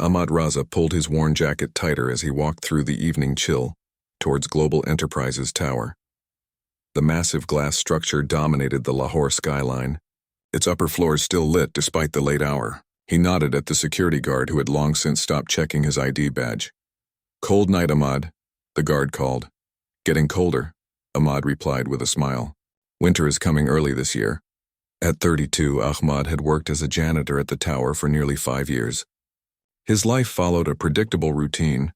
Ahmad Raza pulled his worn jacket tighter as he walked through the evening chill towards Global Enterprises Tower. The massive glass structure dominated the Lahore skyline, its upper floors still lit despite the late hour. He nodded at the security guard who had long since stopped checking his ID badge. "Cold night, Ahmad," the guard called. "Getting colder," Ahmad replied with a smile. "Winter is coming early this year." At 32, Ahmad had worked as a janitor at the tower for nearly 5 years. His life followed a predictable routine,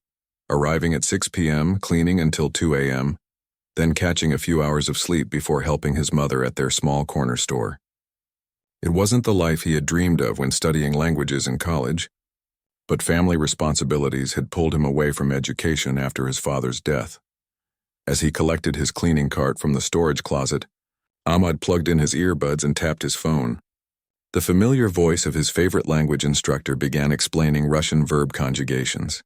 arriving at 6 p.m., cleaning until 2 a.m., then catching a few hours of sleep before helping his mother at their small corner store. It wasn't the life he had dreamed of when studying languages in college, but family responsibilities had pulled him away from education after his father's death. As he collected his cleaning cart from the storage closet, Ahmad plugged in his earbuds and tapped his phone. The familiar voice of his favorite language instructor began explaining Russian verb conjugations.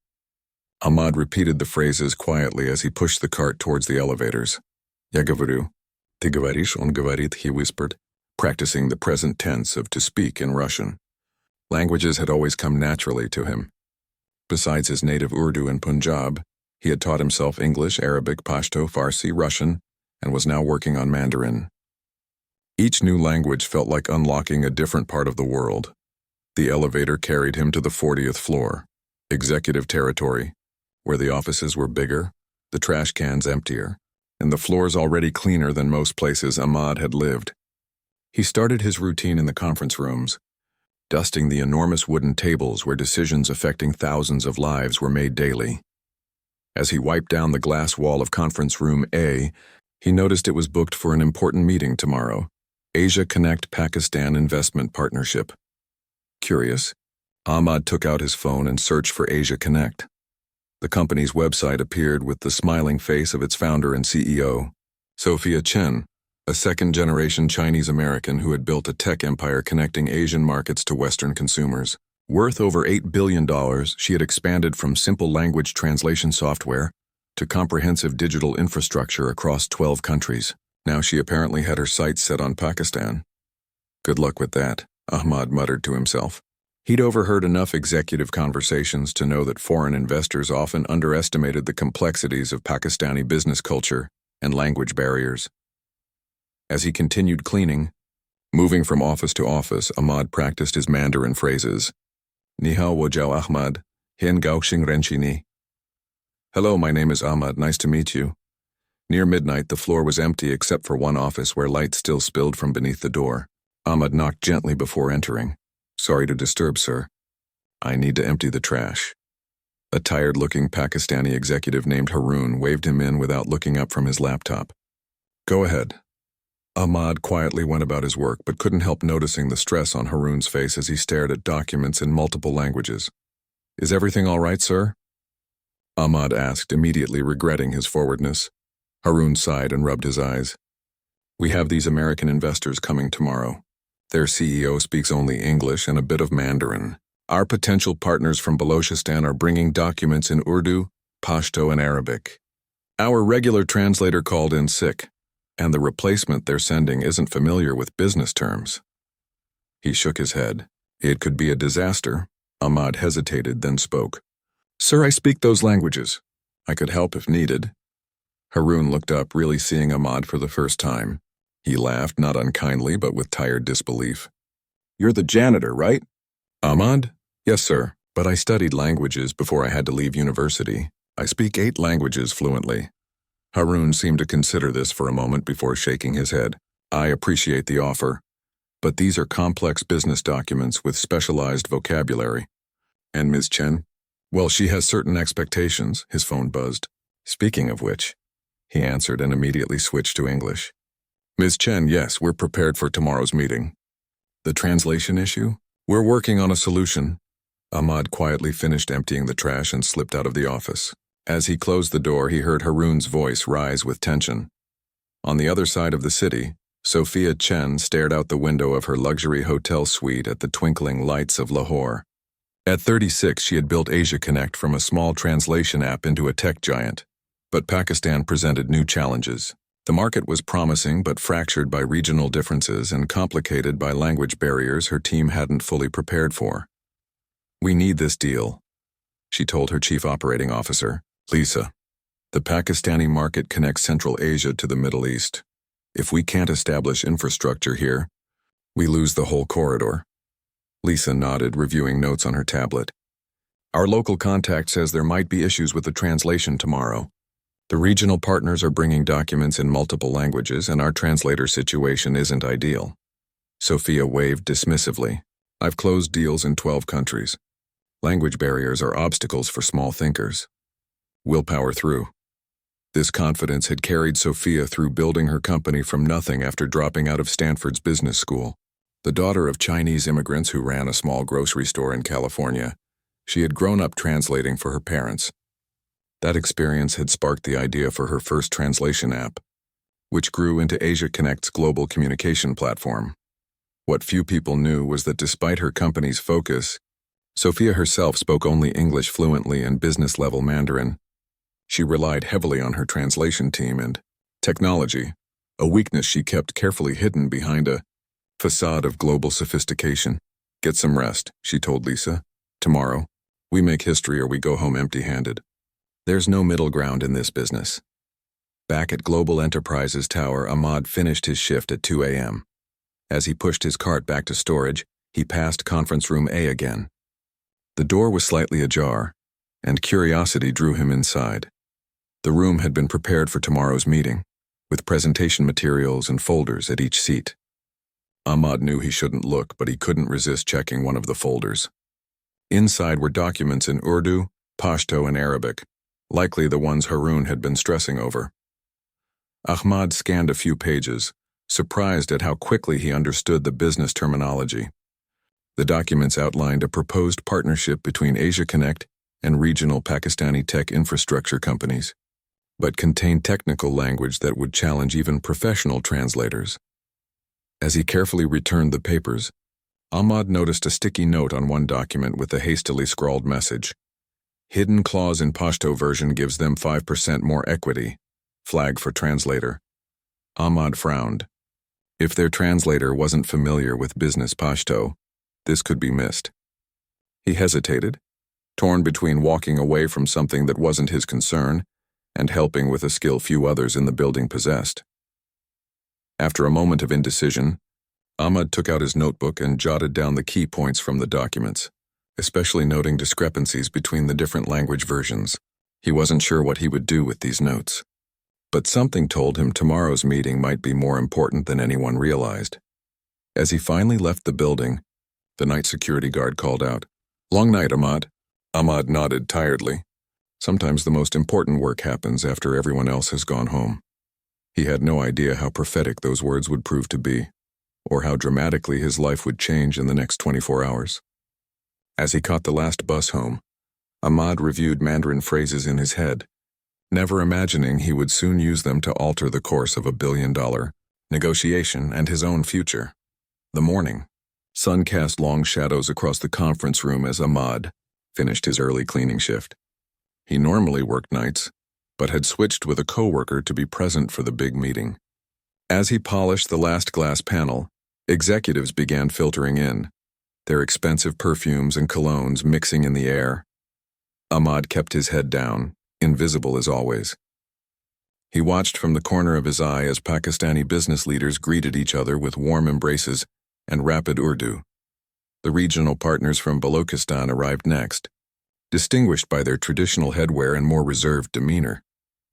Ahmad repeated the phrases quietly as he pushed the cart towards the elevators. "Я говорю, ты говоришь, он говорит," he whispered, practicing the present tense of to speak in Russian. Languages had always come naturally to him. Besides his native Urdu and Punjab, he had taught himself English, Arabic, Pashto, Farsi, Russian, and was now working on Mandarin. Each new language felt like unlocking a different part of the world. The elevator carried him to the 40th floor, executive territory, where the offices were bigger, the trash cans emptier, and the floors already cleaner than most places Ahmad had lived. He started his routine in the conference rooms, dusting the enormous wooden tables where decisions affecting thousands of lives were made daily. As he wiped down the glass wall of conference room A, he noticed it was booked for an important meeting tomorrow, Asia Connect Pakistan Investment Partnership. Curious, Ahmad took out his phone and searched for Asia Connect. The company's website appeared with the smiling face of its founder and CEO, Sophia Chen, a second-generation Chinese-American who had built a tech empire connecting Asian markets to Western consumers. Worth over $8 billion, she had expanded from simple language translation software to comprehensive digital infrastructure across 12 countries. Now she apparently had her sights set on Pakistan. Good luck with that, Ahmad muttered to himself. He'd overheard enough executive conversations to know that foreign investors often underestimated the complexities of Pakistani business culture and language barriers. As he continued cleaning, moving from office to office, Ahmad practiced his Mandarin phrases. "Ni hao wo jiao Ahmad, hian gao xing renchi ni." "Hello, my name is Ahmad, nice to meet you." Near midnight, the floor was empty except for one office where light still spilled from beneath the door. Ahmad knocked gently before entering. "Sorry to disturb, sir. I need to empty the trash." A tired-looking Pakistani executive named Haroon waved him in without looking up from his laptop. "Go ahead." Ahmad quietly went about his work but couldn't help noticing the stress on Haroon's face as he stared at documents in multiple languages. "Is everything all right, sir?" Ahmad asked, immediately regretting his forwardness. Haroon sighed and rubbed his eyes. "We have these American investors coming tomorrow. Their CEO speaks only English and a bit of Mandarin. Our potential partners from Balochistan are bringing documents in Urdu, Pashto, and Arabic. Our regular translator called in sick, and the replacement they're sending isn't familiar with business terms." He shook his head. It could be a disaster. Ahmad hesitated, then spoke. "Sir, I speak those languages. I could help if needed." Haroon looked up, really seeing Ahmad for the first time. He laughed, not unkindly, but with tired disbelief. "You're the janitor, right?" "Ahmad? Yes, sir, but I studied languages before I had to leave university. I speak 8 languages fluently." Haroon seemed to consider this for a moment before shaking his head. "I appreciate the offer, but these are complex business documents with specialized vocabulary." "And Ms. Chen?" "Well, she has certain expectations," his phone buzzed. "Speaking of which," he answered and immediately switched to English. "Ms. Chen, yes, we're prepared for tomorrow's meeting." "The translation issue? We're working on a solution." Ahmad quietly finished emptying the trash and slipped out of the office. As he closed the door, he heard Haroon's voice rise with tension. On the other side of the city, Sophia Chen stared out the window of her luxury hotel suite at the twinkling lights of Lahore. At 36, she had built Asia Connect from a small translation app into a tech giant. But Pakistan presented new challenges. The market was promising but fractured by regional differences and complicated by language barriers her team hadn't fully prepared for. We need this deal, she told her chief operating officer, Lisa. The Pakistani market connects Central Asia to the Middle East. If we can't establish infrastructure here, we lose the whole corridor. Lisa nodded, reviewing notes on her tablet. Our local contact says there might be issues with the translation tomorrow. The regional partners are bringing documents in multiple languages, and our translator situation isn't ideal. Sophia waved dismissively. I've closed deals in 12 countries. Language barriers are obstacles for small thinkers. We'll power through. This confidence had carried Sophia through building her company from nothing after dropping out of Stanford's business school. The daughter of Chinese immigrants who ran a small grocery store in California, she had grown up translating for her parents. That experience had sparked the idea for her first translation app, which grew into Asia Connect's global communication platform. What few people knew was that despite her company's focus, Sophia herself spoke only English fluently and business-level Mandarin. She relied heavily on her translation team and technology, a weakness she kept carefully hidden behind a facade of global sophistication. Get some rest, she told Lisa. Tomorrow, we make history or we go home empty-handed. There's no middle ground in this business. Back at Global Enterprises Tower, Ahmad finished his shift at 2 a.m. As he pushed his cart back to storage, he passed conference room A again. The door was slightly ajar, and curiosity drew him inside. The room had been prepared for tomorrow's meeting, with presentation materials and folders at each seat. Ahmad knew he shouldn't look, but he couldn't resist checking one of the folders. Inside were documents in Urdu, Pashto, and Arabic, likely the ones Haroon had been stressing over. Ahmad scanned a few pages, surprised at how quickly he understood the business terminology. The documents outlined a proposed partnership between Asia Connect and regional Pakistani tech infrastructure companies, but contained technical language that would challenge even professional translators. As he carefully returned the papers, Ahmad noticed a sticky note on one document with a hastily scrawled message. Hidden clause in Pashto version gives them 5% more equity. Flag for translator. Ahmad frowned. If their translator wasn't familiar with business Pashto, this could be missed. He hesitated, torn between walking away from something that wasn't his concern and helping with a skill few others in the building possessed. After a moment of indecision, Ahmad took out his notebook and jotted down the key points from the documents, especially noting discrepancies between the different language versions. He wasn't sure what he would do with these notes, but something told him tomorrow's meeting might be more important than anyone realized. As he finally left the building, the night security guard called out, "Long night, Ahmad." Ahmad nodded tiredly. Sometimes the most important work happens after everyone else has gone home. He had no idea how prophetic those words would prove to be, or how dramatically his life would change in the next 24 hours. As he caught the last bus home, Ahmad reviewed Mandarin phrases in his head, never imagining he would soon use them to alter the course of a billion-dollar negotiation and his own future. The morning, sun cast long shadows across the conference room as Ahmad finished his early cleaning shift. He normally worked nights, but had switched with a coworker to be present for the big meeting. As he polished the last glass panel, executives began filtering in, their expensive perfumes and colognes mixing in the air. Ahmad kept his head down, invisible as always. He watched from the corner of his eye as Pakistani business leaders greeted each other with warm embraces and rapid Urdu. The regional partners from Balochistan arrived next, distinguished by their traditional headwear and more reserved demeanor.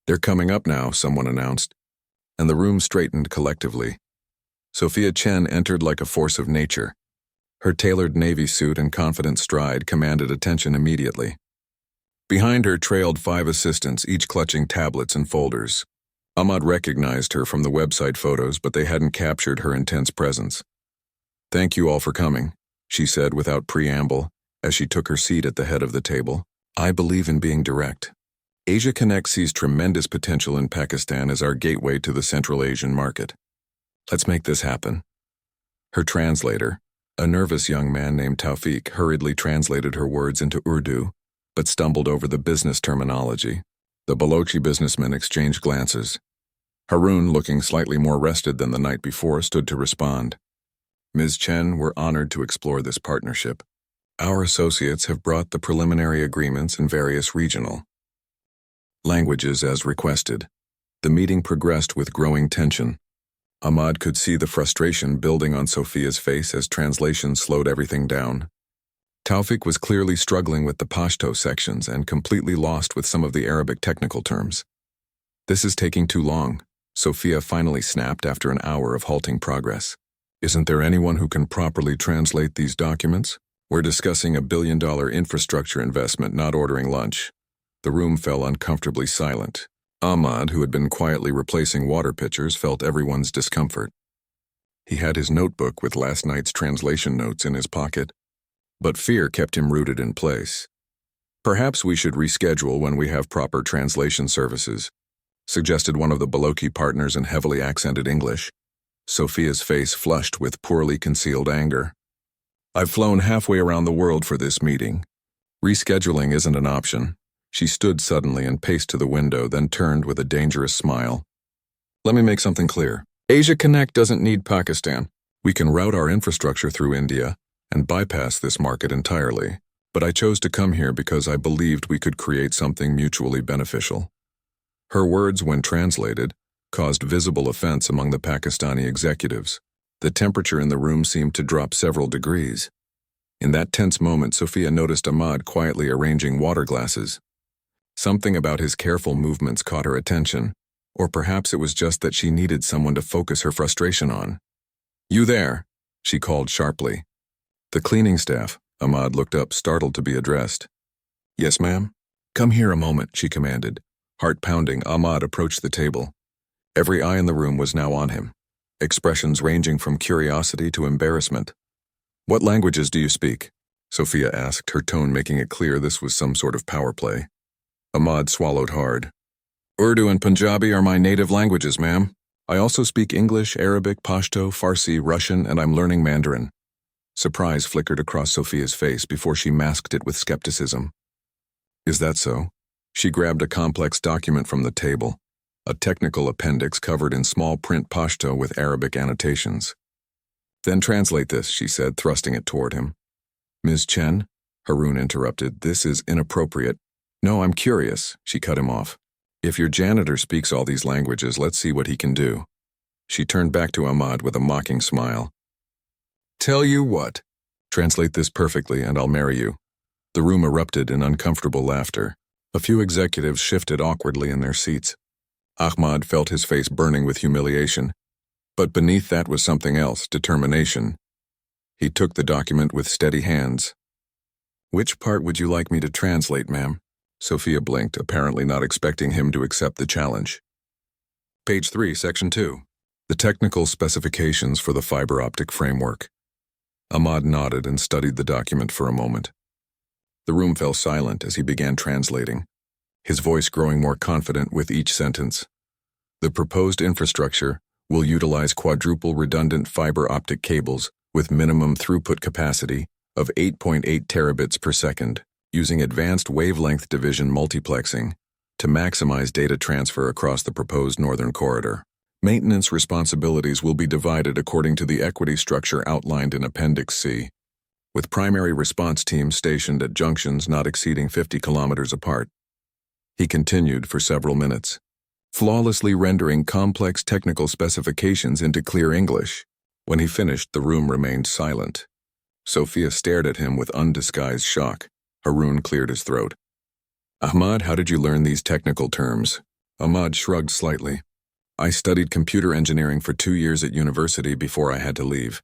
"They're coming up now," someone announced, and the room straightened collectively. Sophia Chen entered like a force of nature. Her tailored navy suit and confident stride commanded attention immediately. Behind her trailed 5 assistants, each clutching tablets and folders. Ahmad recognized her from the website photos, but they hadn't captured her intense presence. "Thank you all for coming," she said without preamble as she took her seat at the head of the table. "I believe in being direct. Asia Connect sees tremendous potential in Pakistan as our gateway to the Central Asian market. Let's make this happen." Her translator, a nervous young man named Taufik, hurriedly translated her words into Urdu, but stumbled over the business terminology. The Balochi businessmen exchanged glances. Haroon, looking slightly more rested than the night before, stood to respond. "Ms. Chen, we're honored to explore this partnership. Our associates have brought the preliminary agreements in various regional languages as requested. The meeting progressed with growing tension. Ahmad could see the frustration building on Sophia's face as translation slowed everything down. Taufik was clearly struggling with the Pashto sections and completely lost with some of the Arabic technical terms. This is taking too long, Sophia finally snapped after an hour of halting progress. Isn't there anyone who can properly translate these documents? We're discussing a billion-dollar infrastructure investment, not ordering lunch. The room fell uncomfortably silent. Ahmad, who had been quietly replacing water pitchers, felt everyone's discomfort. He had his notebook with last night's translation notes in his pocket, but fear kept him rooted in place. Perhaps we should reschedule when we have proper translation services, suggested one of the Balochi partners in heavily accented English. Sophia's face flushed with poorly concealed anger. I've flown halfway around the world for this meeting. Rescheduling isn't an option. She stood suddenly and paced to the window, then turned with a dangerous smile. Let me make something clear. Asia Connect doesn't need Pakistan. We can route our infrastructure through India and bypass this market entirely, but I chose to come here because I believed we could create something mutually beneficial. Her words, when translated, caused visible offense among the Pakistani executives. The temperature in the room seemed to drop several degrees. In that tense moment, Sophia noticed Ahmad quietly arranging water glasses. Something about his careful movements caught her attention, or perhaps it was just that she needed someone to focus her frustration on. You there, she called sharply. The cleaning staff. Ahmad looked up, startled to be addressed. Yes, ma'am? Come here a moment, she commanded. Heart pounding, Ahmad approached the table. Every eye in the room was now on him, expressions ranging from curiosity to embarrassment. What languages do you speak? Sophia asked, her tone making it clear this was some sort of power play. Ahmad swallowed hard. Urdu and Punjabi are my native languages, ma'am. I also speak English, Arabic, Pashto, Farsi, Russian, and I'm learning Mandarin. Surprise flickered across Sophia's face before she masked it with skepticism. Is that so? She grabbed a complex document from the table, a technical appendix covered in small print Pashto with Arabic annotations. Then translate this, she said, thrusting it toward him. Ms. Chen, Haroon interrupted, this is inappropriate. No, I'm curious, she cut him off. If your janitor speaks all these languages, let's see what he can do. She turned back to Ahmad with a mocking smile. Tell you what, translate this perfectly and I'll marry you. The room erupted in uncomfortable laughter. A few executives shifted awkwardly in their seats. Ahmad felt his face burning with humiliation, but beneath that was something else, determination. He took the document with steady hands. Which part would you like me to translate, ma'am? Sophia blinked, apparently not expecting him to accept the challenge. Page 3, Section 2. The technical specifications for the fiber optic framework. Ahmad nodded and studied the document for a moment. The room fell silent as he began translating, his voice growing more confident with each sentence. The proposed infrastructure will utilize quadruple redundant fiber optic cables with minimum throughput capacity of 8.8 terabits per second, using advanced wavelength division multiplexing to maximize data transfer across the proposed northern corridor. Maintenance responsibilities will be divided according to the equity structure outlined in Appendix C, with primary response teams stationed at junctions not exceeding 50 kilometers apart. He continued for several minutes, flawlessly rendering complex technical specifications into clear English. When he finished, the room remained silent. Sophia stared at him with undisguised shock. Haroon cleared his throat. Ahmad, how did you learn these technical terms? Ahmad shrugged slightly. I studied computer engineering for 2 years at university before I had to leave.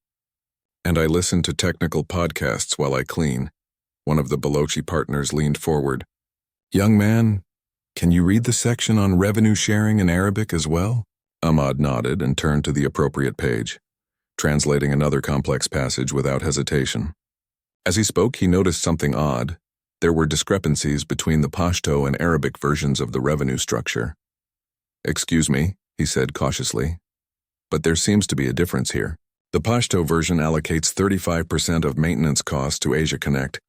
And I listened to technical podcasts while I clean. One of the Balochi partners leaned forward. Young man, can you read the section on revenue sharing in Arabic as well? Ahmad nodded and turned to the appropriate page, translating another complex passage without hesitation. As he spoke, he noticed something odd. There were discrepancies between the Pashto and Arabic versions of the revenue structure. Excuse me, he said cautiously, but there seems to be a difference here. The Pashto version allocates 35% of maintenance costs to Asia Connect,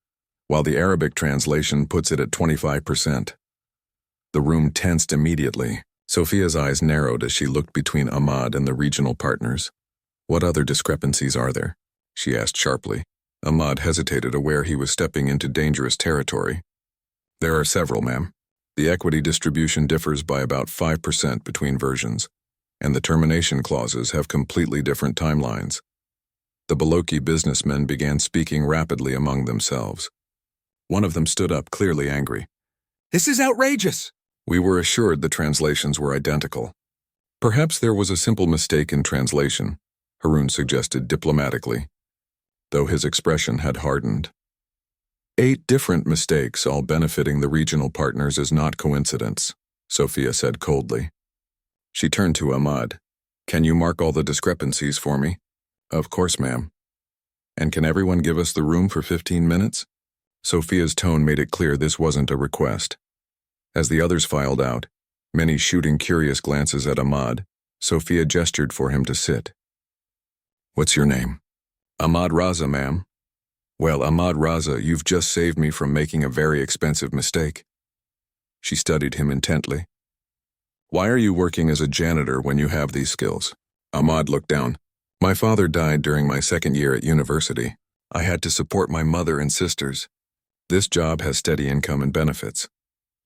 while the Arabic translation puts it at 25%. The room tensed immediately. Sophia's eyes narrowed as she looked between Ahmad and the regional partners. What other discrepancies are there? She asked sharply. Ahmad hesitated, aware he was stepping into dangerous territory. There are several, ma'am. The equity distribution differs by about 5% between versions, and the termination clauses have completely different timelines. The Balochi businessmen began speaking rapidly among themselves. One of them stood up, clearly angry. This is outrageous! We were assured the translations were identical. Perhaps there was a simple mistake in translation, Harun suggested diplomatically, though his expression had hardened. 8 different mistakes, all benefiting the regional partners, is not coincidence, Sophia said coldly. She turned to Ahmad. Can you mark all the discrepancies for me? Of course, ma'am. And can everyone give us the room for 15 minutes? Sophia's tone made it clear this wasn't a request. As the others filed out, many shooting curious glances at Ahmad, Sophia gestured for him to sit. What's your name? Ahmad Raza, ma'am. Well, Ahmad Raza, you've just saved me from making a very expensive mistake. She studied him intently. Why are you working as a janitor when you have these skills? Ahmad looked down. My father died during my second year at university. I had to support my mother and sisters. This job has steady income and benefits.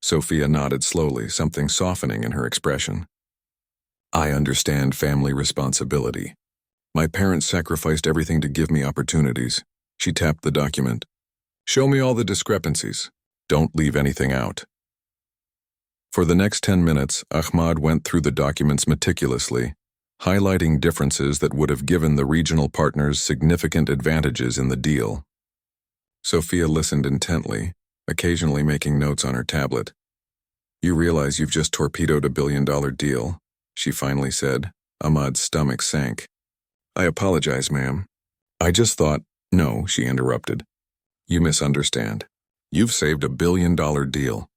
Sophia nodded slowly, something softening in her expression. I understand family responsibility. My parents sacrificed everything to give me opportunities. She tapped the document. Show me all the discrepancies. Don't leave anything out. For the next 10 minutes, Ahmad went through the documents meticulously, highlighting differences that would have given the regional partners significant advantages in the deal. Sophia listened intently, occasionally making notes on her tablet. You realize you've just torpedoed a billion-dollar deal, she finally said. Ahmad's stomach sank. I apologize, ma'am. I just thought... No, she interrupted. You misunderstand. You've saved a billion-dollar deal.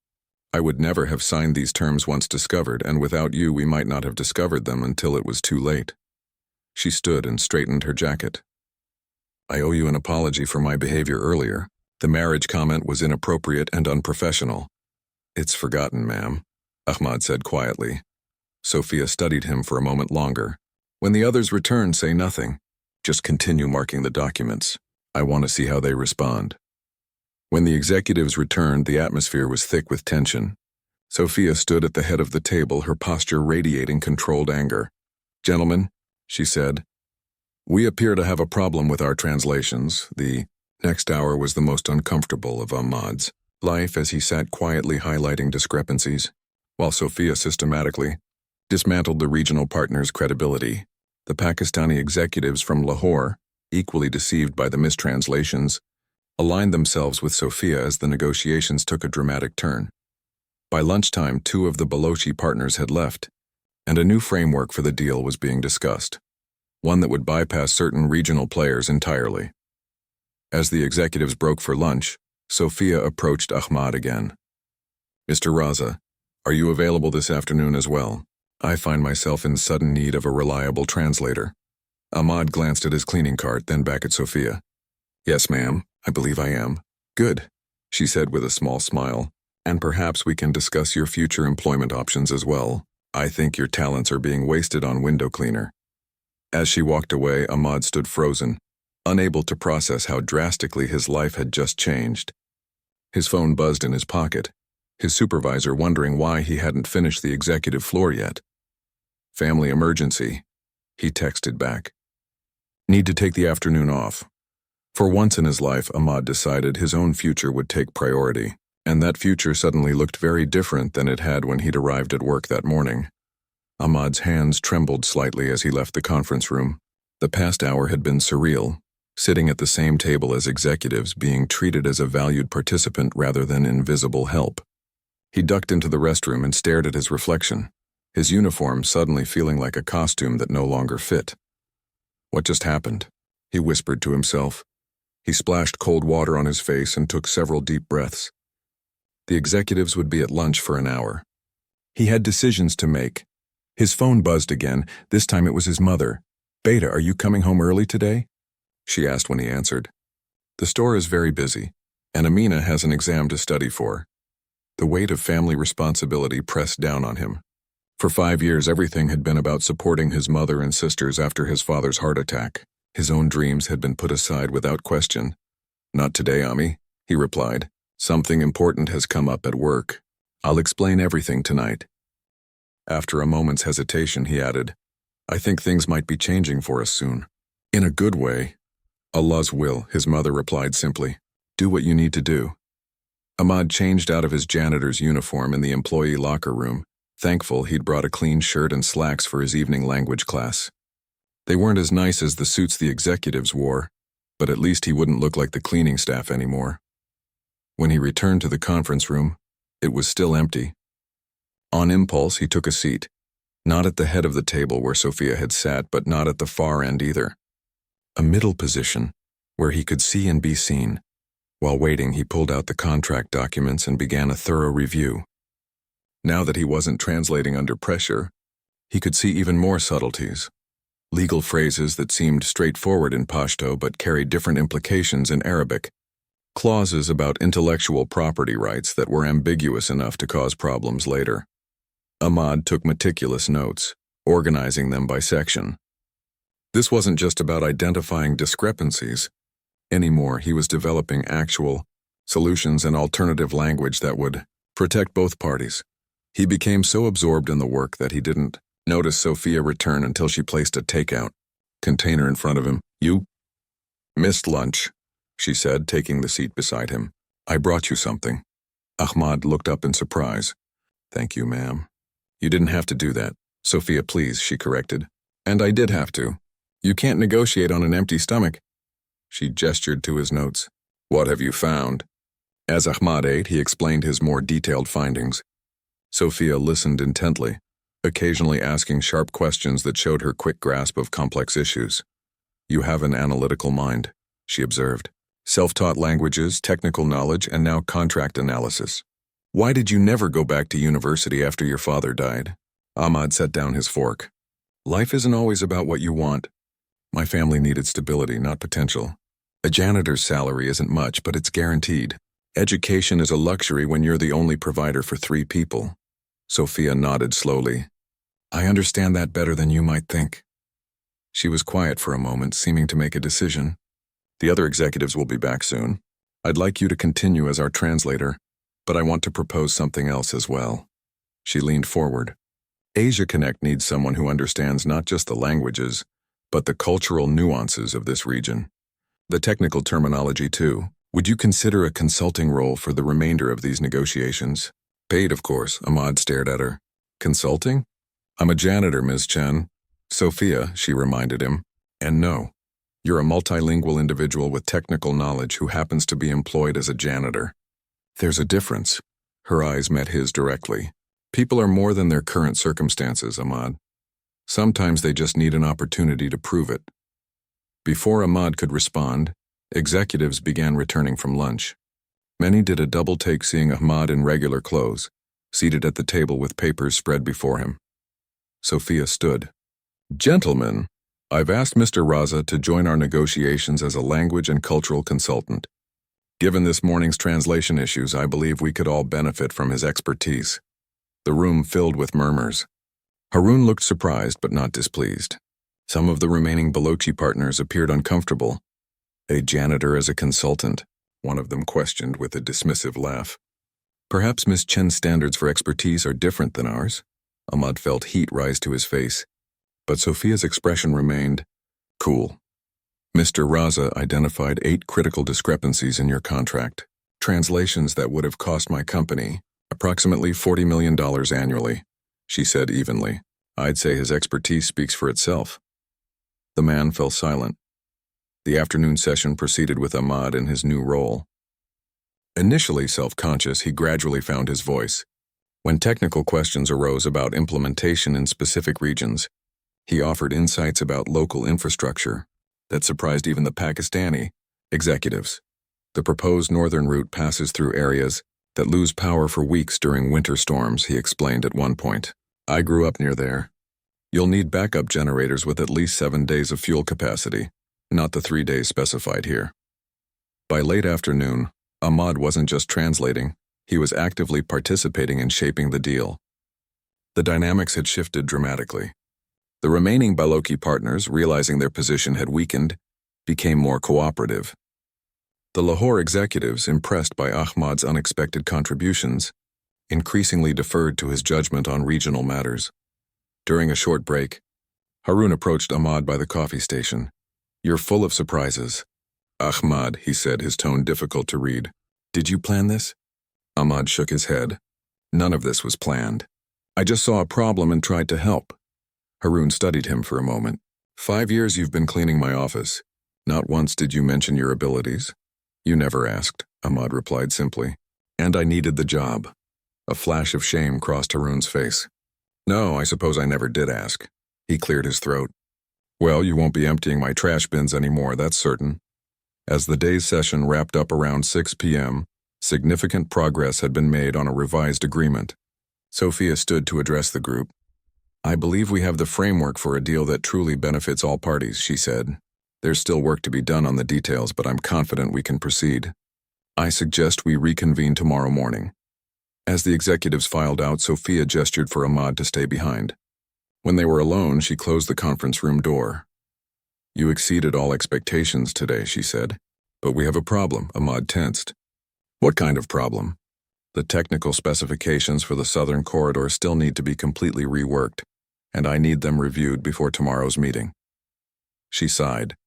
I would never have signed these terms once discovered, and without you we might not have discovered them until it was too late. She stood and straightened her jacket. I owe you an apology for my behavior earlier. The marriage comment was inappropriate and unprofessional. It's forgotten, ma'am, Ahmad said quietly. Sophia studied him for a moment longer. When the others return, say nothing. Just continue marking the documents. I want to see how they respond. When the executives returned, the atmosphere was thick with tension. Sophia stood at the head of the table, her posture radiating controlled anger. Gentlemen, she said, we appear to have a problem with our translations. The next hour was the most uncomfortable of Ahmad's life as he sat quietly highlighting discrepancies, while Sophia systematically dismantled the regional partners' credibility. The Pakistani executives from Lahore, equally deceived by the mistranslations, aligned themselves with Sophia as the negotiations took a dramatic turn. By lunchtime, 2 of the Balochi partners had left, and a new framework for the deal was being discussed, one that would bypass certain regional players entirely. As the executives broke for lunch, Sophia approached Ahmad again. Mr. Raza, are you available this afternoon as well? I find myself in sudden need of a reliable translator. Ahmad glanced at his cleaning cart, then back at Sophia. Yes, ma'am, I believe I am. Good, she said with a small smile. And perhaps we can discuss your future employment options as well. I think your talents are being wasted on window cleaner. As she walked away, Ahmad stood frozen, unable to process how drastically his life had just changed. His phone buzzed in his pocket, his supervisor wondering why he hadn't finished the executive floor yet. Family emergency, he texted back. Need to take the afternoon off. For once in his life, Ahmad decided his own future would take priority, and that future suddenly looked very different than it had when he'd arrived at work that morning. Ahmad's hands trembled slightly as he left the conference room. The past hour had been surreal, sitting at the same table as executives, being treated as a valued participant rather than invisible help. He ducked into the restroom and stared at his reflection, his uniform suddenly feeling like a costume that no longer fit. What just happened? He whispered to himself. He splashed cold water on his face and took several deep breaths. The executives would be at lunch for an hour. He had decisions to make. His phone buzzed again. This time it was his mother. Beta, are you coming home early today? She asked when he answered. The store is very busy, and Amina has an exam to study for. The weight of family responsibility pressed down on him. For 5 years, everything had been about supporting his mother and sisters after his father's heart attack. His own dreams had been put aside without question, Not today, Ami, he replied. Something important has come up at work. I'll explain everything tonight. After a moment's hesitation, he added, I think things might be changing for us soon. In a good way. Allah's will, his mother replied simply. Do what you need to do. Ahmad changed out of his janitor's uniform in the employee locker room, thankful he'd brought a clean shirt and slacks for his evening language class. They weren't as nice as the suits the executives wore, but at least he wouldn't look like the cleaning staff anymore. When he returned to the conference room, it was still empty. On impulse, he took a seat, not at the head of the table where Sophia had sat, but not at the far end either. A middle position, where he could see and be seen. While waiting, he pulled out the contract documents and began a thorough review. Now that he wasn't translating under pressure, he could see even more subtleties. Legal phrases that seemed straightforward in Pashto but carried different implications in Arabic. Clauses about intellectual property rights that were ambiguous enough to cause problems later. Ahmad took meticulous notes, organizing them by section. This wasn't just about identifying discrepancies. Anymore, he was developing actual solutions and alternative language that would protect both parties. He became so absorbed in the work that he didn't notice Sophia return until she placed a takeout container in front of him. You missed lunch, she said, taking the seat beside him. I brought you something. Ahmad looked up in surprise. Thank you, ma'am. You didn't have to do that. Sophia, please, she corrected. And I did have to. You can't negotiate on an empty stomach. She gestured to his notes. What have you found? As Ahmad ate, he explained his more detailed findings. Sophia listened intently, occasionally asking sharp questions that showed her quick grasp of complex issues. You have an analytical mind, she observed. Self-taught languages, technical knowledge, and now contract analysis. Why did you never go back to university after your father died? Ahmad set down his fork. Life isn't always about what you want. My family needed stability, not potential. A janitor's salary isn't much, but it's guaranteed. Education is a luxury when you're the only provider for 3 people. Sophia nodded slowly. I understand that better than you might think. She was quiet for a moment, seeming to make a decision. The other executives will be back soon. I'd like you to continue as our translator, but I want to propose something else as well. She leaned forward. Asia Connect needs someone who understands not just the languages, but the cultural nuances of this region. The technical terminology, too. Would you consider a consulting role for the remainder of these negotiations? Paid, of course, Ahmad stared at her. Consulting? I'm a janitor, Ms. Chen. Sophia, she reminded him. And no, you're a multilingual individual with technical knowledge who happens to be employed as a janitor. There's a difference. Her eyes met his directly. People are more than their current circumstances, Ahmad. Sometimes they just need an opportunity to prove it. Before Ahmad could respond, executives began returning from lunch. Many did a double take seeing Ahmad in regular clothes, seated at the table with papers spread before him. Sophia stood. Gentlemen, I've asked Mr. Raza to join our negotiations as a language and cultural consultant. Given this morning's translation issues, I believe we could all benefit from his expertise. The room filled with murmurs. Harun looked surprised but not displeased. Some of the remaining Balochi partners appeared uncomfortable. A janitor as a consultant, one of them questioned with a dismissive laugh. Perhaps Miss Chen's standards for expertise are different than ours. Ahmad felt heat rise to his face, but Sophia's expression remained cool. Mr. Raza identified 8 critical discrepancies in your contract, translations that would have cost my company approximately $40 million annually, she said evenly. I'd say his expertise speaks for itself. The man fell silent. The afternoon session proceeded with Ahmad in his new role. Initially self-conscious, he gradually found his voice. When technical questions arose about implementation in specific regions, he offered insights about local infrastructure that surprised even the Pakistani executives. The proposed northern route passes through areas that lose power for weeks during winter storms, he explained at one point. I grew up near there. You'll need backup generators with at least 7 days of fuel capacity, not the 3 days specified here. By late afternoon, Ahmad wasn't just translating, he was actively participating in shaping the deal. The dynamics had shifted dramatically. The remaining Balochi partners, realizing their position had weakened, became more cooperative. The Lahore executives, impressed by Ahmad's unexpected contributions, increasingly deferred to his judgment on regional matters. During a short break, Harun approached Ahmad by the coffee station. "You're full of surprises." "Ahmad," he said, his tone difficult to read. "Did you plan this?" Ahmad shook his head. "None of this was planned. I just saw a problem and tried to help." Harun studied him for a moment. "5 years you've been cleaning my office. Not once did you mention your abilities." "You never asked," Ahmad replied simply. "And I needed the job." A flash of shame crossed Harun's face. "No, I suppose I never did ask." He cleared his throat. "Well, you won't be emptying my trash bins anymore, that's certain." As the day's session wrapped up around 6 p.m., significant progress had been made on a revised agreement. Sophia stood to address the group. "I believe we have the framework for a deal that truly benefits all parties," she said. "There's still work to be done on the details, but I'm confident we can proceed. I suggest we reconvene tomorrow morning." As the executives filed out, Sophia gestured for Ahmad to stay behind. When they were alone, she closed the conference room door. "You exceeded all expectations today," she said. "But we have a problem," Ahmad tensed. "What kind of problem?" "The technical specifications for the southern corridor still need to be completely reworked, and I need them reviewed before tomorrow's meeting." She sighed.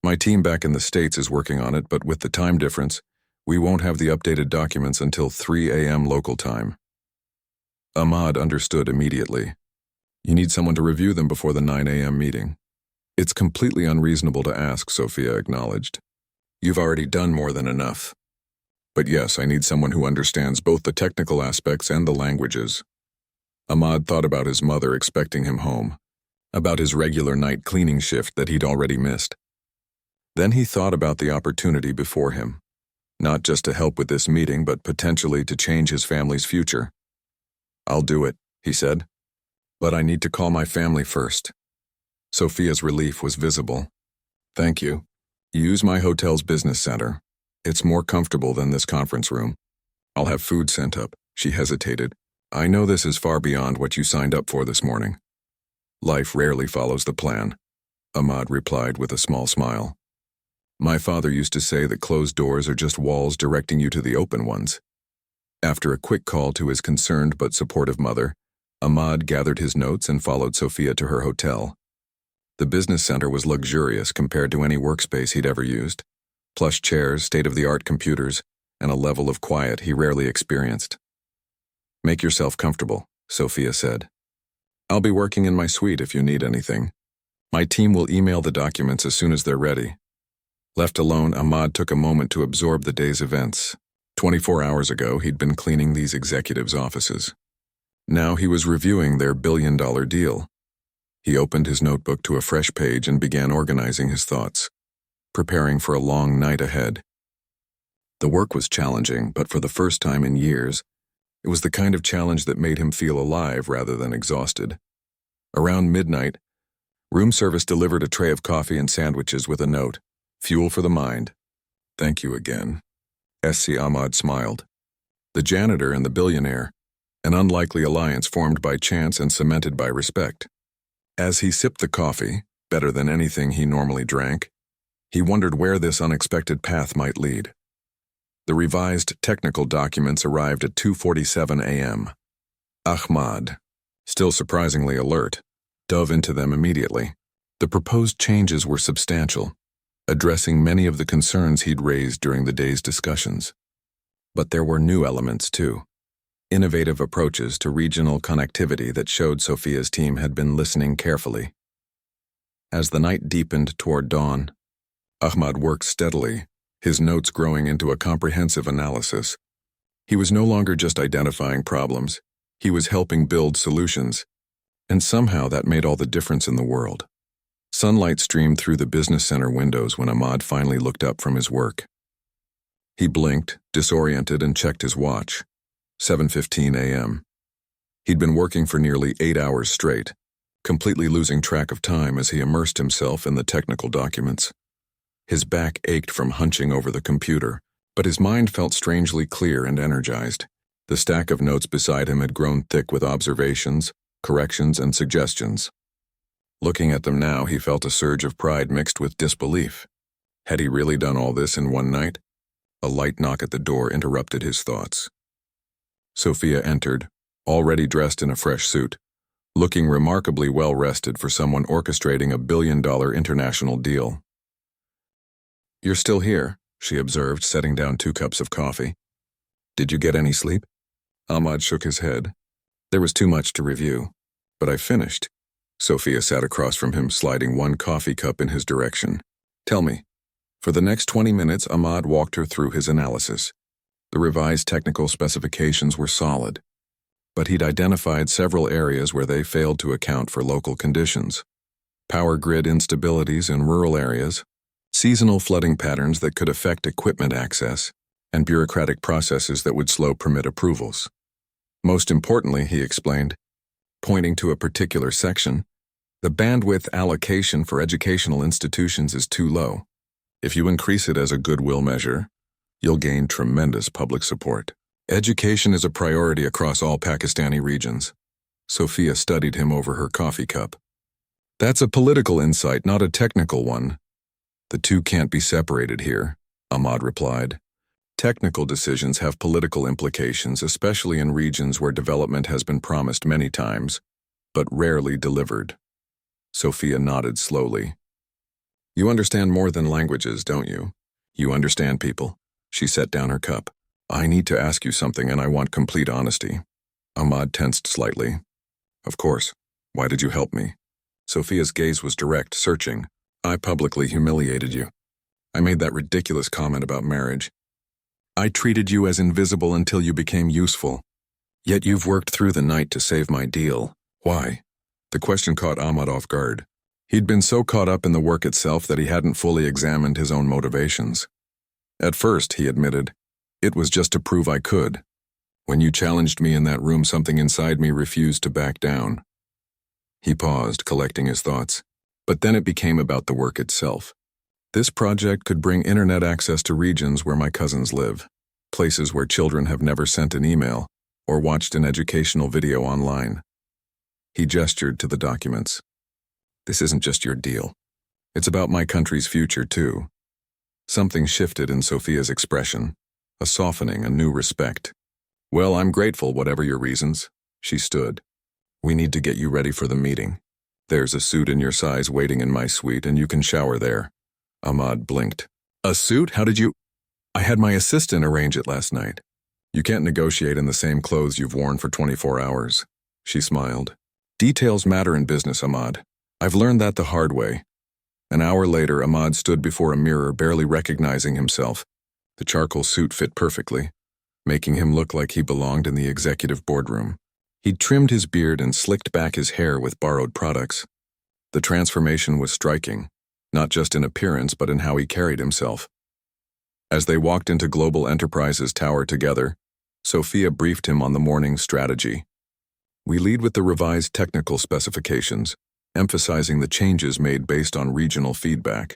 "My team back in the States is working on it, but with the time difference, we won't have the updated documents until 3 a.m. local time." Ahmad understood immediately. "You need someone to review them before the 9 a.m. meeting." "It's completely unreasonable to ask," Sophia acknowledged. "You've already done more than enough." "But yes, I need someone who understands both the technical aspects and the languages." Ahmad thought about his mother expecting him home, about his regular night cleaning shift that he'd already missed. Then he thought about the opportunity before him, not just to help with this meeting, but potentially to change his family's future. "I'll do it," he said. "But I need to call my family first." Sophia's relief was visible. "Thank you. Use my hotel's business center. It's more comfortable than this conference room. I'll have food sent up." She hesitated. "I know this is far beyond what you signed up for this morning." "Life rarely follows the plan," Ahmad replied with a small smile. "My father used to say that closed doors are just walls directing you to the open ones." After a quick call to his concerned but supportive mother, Ahmad gathered his notes and followed Sophia to her hotel. The business center was luxurious compared to any workspace he'd ever used. Plush chairs, state-of-the-art computers, and a level of quiet he rarely experienced. "Make yourself comfortable," Sophia said. "I'll be working in my suite if you need anything. My team will email the documents as soon as they're ready." Left alone, Ahmad took a moment to absorb the day's events. 24 hours ago, he'd been cleaning these executives' offices. Now he was reviewing their billion-dollar deal. He opened his notebook to a fresh page and began organizing his thoughts, preparing for a long night ahead. The work was challenging, but for the first time in years, it was the kind of challenge that made him feel alive rather than exhausted. Around midnight, room service delivered a tray of coffee and sandwiches with a note, "Fuel for the mind." "Thank you again." S.C. Ahmad smiled. The janitor and the billionaire, an unlikely alliance formed by chance and cemented by respect. As he sipped the coffee, better than anything he normally drank, he wondered where this unexpected path might lead. The revised technical documents arrived at 2:47 a.m. Ahmad, still surprisingly alert, dove into them immediately. The proposed changes were substantial, addressing many of the concerns he'd raised during the day's discussions. But there were new elements, too. Innovative approaches to regional connectivity that showed Sophia's team had been listening carefully. As the night deepened toward dawn, Ahmad worked steadily, his notes growing into a comprehensive analysis. He was no longer just identifying problems, he was helping build solutions, and somehow that made all the difference in the world. Sunlight streamed through the business center windows when Ahmad finally looked up from his work. He blinked, disoriented, and checked his watch. 7:15 a.m. He'd been working for nearly 8 hours straight, completely losing track of time as he immersed himself in the technical documents. His back ached from hunching over the computer, but his mind felt strangely clear and energized. The stack of notes beside him had grown thick with observations, corrections, and suggestions. Looking at them now, he felt a surge of pride mixed with disbelief. Had he really done all this in one night? A light knock at the door interrupted his thoughts. Sophia entered, already dressed in a fresh suit, looking remarkably well-rested for someone orchestrating a billion-dollar international deal. "You're still here," she observed, setting down 2 cups of coffee. "Did you get any sleep?" Ahmad shook his head. "There was too much to review. But I finished." Sophia sat across from him, sliding 1 coffee cup in his direction. "Tell me." For the next 20 minutes, Ahmad walked her through his analysis. The revised technical specifications were solid, but he'd identified several areas where they failed to account for local conditions. Power grid instabilities in rural areas, seasonal flooding patterns that could affect equipment access, and bureaucratic processes that would slow permit approvals. Most importantly, he explained, pointing to a particular section, the bandwidth allocation for educational institutions is too low. If you increase it as a goodwill measure, you'll gain tremendous public support. Education is a priority across all Pakistani regions. Sophia studied him over her coffee cup. That's a political insight, not a technical one. The two can't be separated here, Ahmad replied. Technical decisions have political implications, especially in regions where development has been promised many times, but rarely delivered. Sophia nodded slowly. You understand more than languages, don't you? You understand people. She set down her cup. I need to ask you something and I want complete honesty. Ahmad tensed slightly. Of course. Why did you help me? Sophia's gaze was direct, searching. I publicly humiliated you. I made that ridiculous comment about marriage. I treated you as invisible until you became useful. Yet you've worked through the night to save my deal. Why? The question caught Ahmad off guard. He'd been so caught up in the work itself that he hadn't fully examined his own motivations. At first, he admitted, it was just to prove I could. When you challenged me in that room, something inside me refused to back down. He paused, collecting his thoughts. But then it became about the work itself. This project could bring internet access to regions where my cousins live, places where children have never sent an email or watched an educational video online. He gestured to the documents. This isn't just your deal. It's about my country's future, too. Something shifted in Sophia's expression, a softening, a new respect. Well, I'm grateful, whatever your reasons. She stood. We need to get you ready for the meeting. There's a suit in your size waiting in my suite, and you can shower there. Ahmad blinked. A suit? How did you? I had my assistant arrange it last night. You can't negotiate in the same clothes you've worn for 24 hours. She smiled. Details matter in business, Ahmad. I've learned that the hard way. An hour later, Ahmad stood before a mirror, barely recognizing himself. The charcoal suit fit perfectly, making him look like he belonged in the executive boardroom. He'd trimmed his beard and slicked back his hair with borrowed products. The transformation was striking, not just in appearance but in how he carried himself. As they walked into Global Enterprises Tower together, Sophia briefed him on the morning's strategy. We lead with the revised technical specifications, emphasizing the changes made based on regional feedback.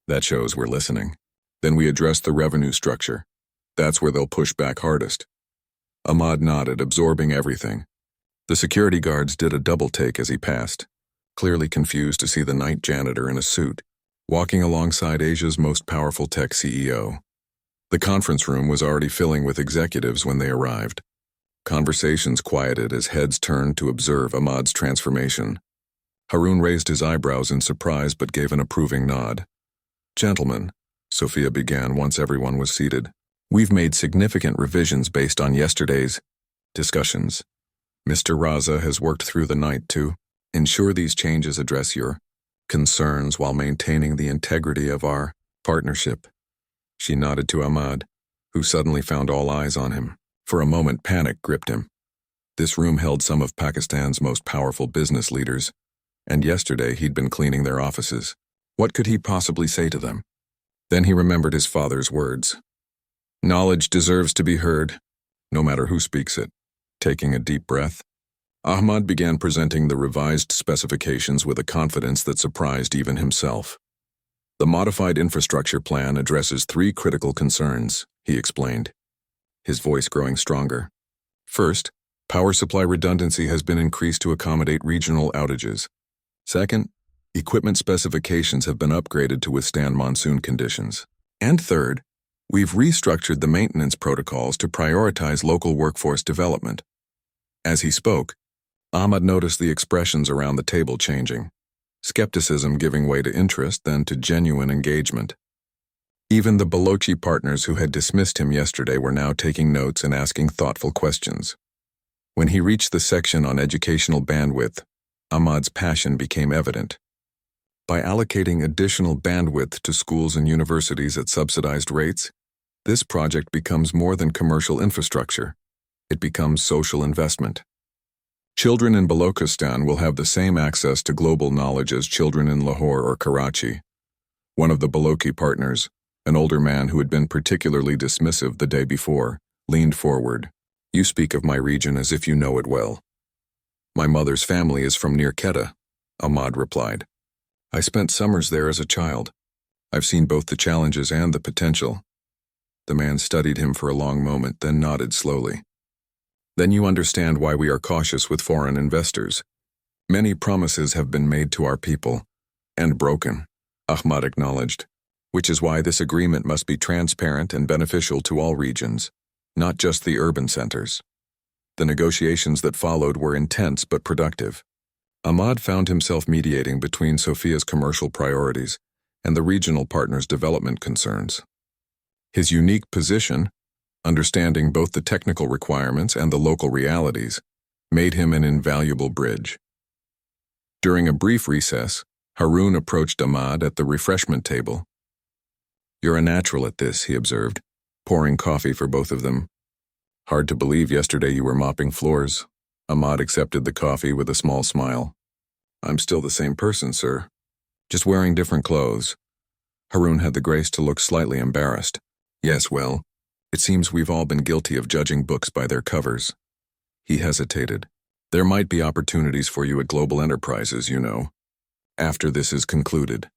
That shows we're listening. Then we address the revenue structure. That's where they'll push back hardest. Ahmad nodded, absorbing everything. The security guards did a double take as he passed, clearly confused to see the night janitor in a suit, walking alongside Asia's most powerful tech CEO. The conference room was already filling with executives when they arrived. Conversations quieted as heads turned to observe Ahmad's transformation. Harun raised his eyebrows in surprise but gave an approving nod. Gentlemen, Sophia began once everyone was seated. We've made significant revisions based on yesterday's discussions. Mr. Raza has worked through the night to ensure these changes address your concerns while maintaining the integrity of our partnership. She nodded to Ahmad, who suddenly found all eyes on him. For a moment, panic gripped him. This room held some of Pakistan's most powerful business leaders, and yesterday he'd been cleaning their offices. What could he possibly say to them? Then he remembered his father's words. Knowledge deserves to be heard, no matter who speaks it. Taking a deep breath, Ahmad began presenting the revised specifications with a confidence that surprised even himself. The modified infrastructure plan addresses 3 critical concerns, he explained, his voice growing stronger. First, power supply redundancy has been increased to accommodate regional outages. Second, Equipment specifications have been upgraded to withstand monsoon conditions. And third, we've restructured the maintenance protocols to prioritize local workforce development. As he spoke, Ahmad noticed the expressions around the table changing, skepticism giving way to interest, then to genuine engagement. Even the Balochi partners who had dismissed him yesterday were now taking notes and asking thoughtful questions. When he reached the section on educational bandwidth, Ahmad's passion became evident. By allocating additional bandwidth to schools and universities at subsidized rates, this project becomes more than commercial infrastructure. It becomes social investment. Children in Balochistan will have the same access to global knowledge as children in Lahore or Karachi. One of the Balochi partners, an older man who had been particularly dismissive the day before, leaned forward. "You speak of my region as if you know it well." "My mother's family is from near Quetta," Ahmad replied. "I spent summers there as a child. I've seen both the challenges and the potential." The man studied him for a long moment, then nodded slowly. "Then you understand why we are cautious with foreign investors. Many promises have been made to our people, and broken," Ahmad acknowledged, "which is why this agreement must be transparent and beneficial to all regions, not just the urban centers." The negotiations that followed were intense but productive. Ahmad found himself mediating between Sophia's commercial priorities and the regional partners' development concerns. His unique position, understanding both the technical requirements and the local realities, made him an invaluable bridge. During a brief recess, Harun approached Ahmad at the refreshment table. "You're a natural at this," he observed, pouring coffee for both of them. "Hard to believe yesterday you were mopping floors." Ahmad accepted the coffee with a small smile. "I'm still the same person, sir. Just wearing different clothes." Harun had the grace to look slightly embarrassed. "Yes, well, it seems we've all been guilty of judging books by their covers." He hesitated. "There might be opportunities for you at global enterprises, you know, after this is concluded."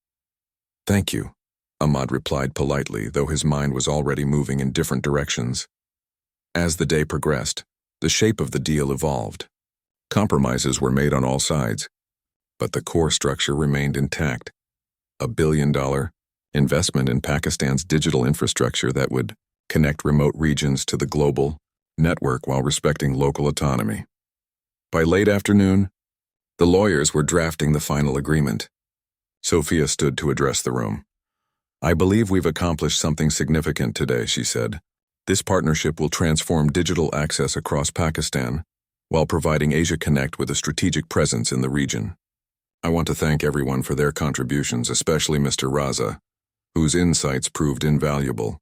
"Thank you," Ahmad replied politely, though his mind was already moving in different directions. As the day progressed, the shape of the deal evolved. Compromises were made on all sides, but the core structure remained intact. $1 billion investment in Pakistan's digital infrastructure that would connect remote regions to the global network while respecting local autonomy. By late afternoon, the lawyers were drafting the final agreement. Sophia stood to address the room. "I believe we've accomplished something significant today," she said. "This partnership will transform digital access across Pakistan while providing Asia Connect with a strategic presence in the region. I want to thank everyone for their contributions, especially Mr. Raza, whose insights proved invaluable."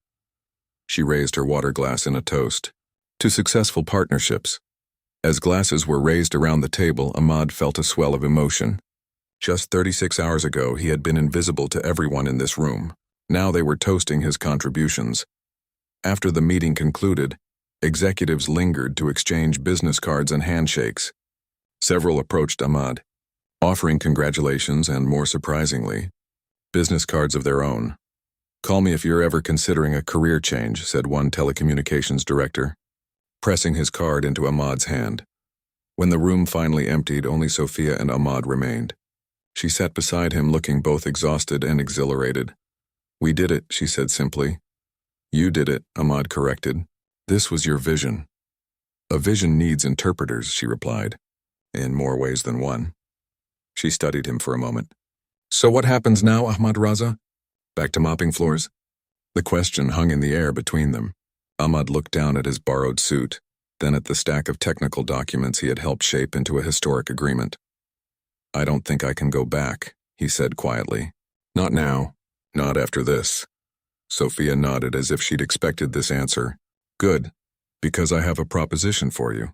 She raised her water glass in a toast. "To successful partnerships." As glasses were raised around the table, Ahmad felt a swell of emotion. Just 36 hours ago, he had been invisible to everyone in this room. Now they were toasting his contributions. After the meeting concluded, executives lingered to exchange business cards and handshakes. Several approached Ahmad, offering congratulations and, more surprisingly, business cards of their own. "Call me if you're ever considering a career change," said one telecommunications director, pressing his card into Ahmad's hand. When the room finally emptied, only Sophia and Ahmad remained. She sat beside him, looking both exhausted and exhilarated. "We did it," she said simply. "You did it," Ahmad corrected. "This was your vision." "A vision needs interpreters," she replied, "in more ways than one." She studied him for a moment. "So what happens now, Ahmad Raza? Back to mopping floors?" The question hung in the air between them. Ahmad looked down at his borrowed suit, then at the stack of technical documents he had helped shape into a historic agreement. "I don't think I can go back," he said quietly. "Not now. Not after this." Sophia nodded as if she'd expected this answer. "Good, because I have a proposition for you."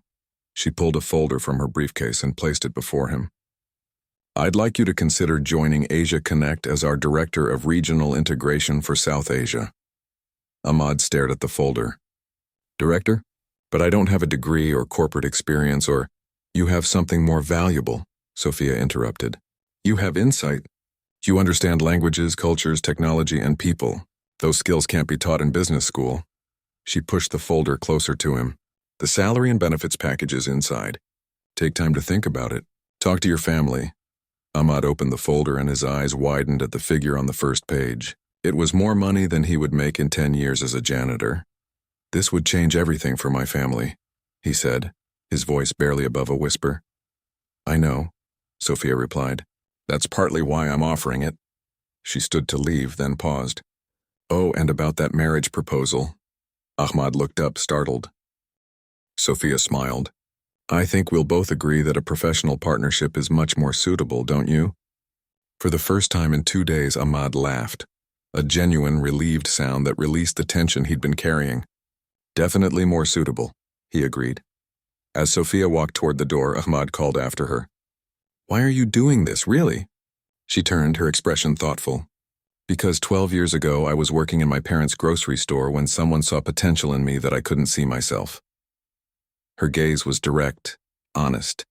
She pulled a folder from her briefcase and placed it before him. "I'd like you to consider joining Asia Connect as our Director of Regional Integration for South Asia." Ahmad stared at the folder. "Director? But I don't have a degree or corporate experience or—" "You have something more valuable," Sophia interrupted. "You have insight. You understand languages, cultures, technology, and people. Those skills can't be taught in business school." She pushed the folder closer to him. "The salary and benefits package is inside. Take time to think about it. Talk to your family." Ahmad opened the folder and his eyes widened at the figure on the first page. It was more money than he would make in 10 years as a janitor. This would change everything for my family, he said, his voice barely above a whisper. I know, Sophia replied. That's partly why I'm offering it. She stood to leave, then paused. Oh, and about that marriage proposal. Ahmad looked up, startled. Sophia smiled. I think we'll both agree that a professional partnership is much more suitable, don't you? For the first time in 2 days, Ahmad laughed, a genuine, relieved sound that released the tension he'd been carrying. Definitely more suitable, he agreed. As Sophia walked toward the door, Ahmad called after her. Why are you doing this, really? She turned, her expression thoughtful. Because 12 years ago I was working in my parents' grocery store when someone saw potential in me that I couldn't see myself. Her gaze was direct, honest.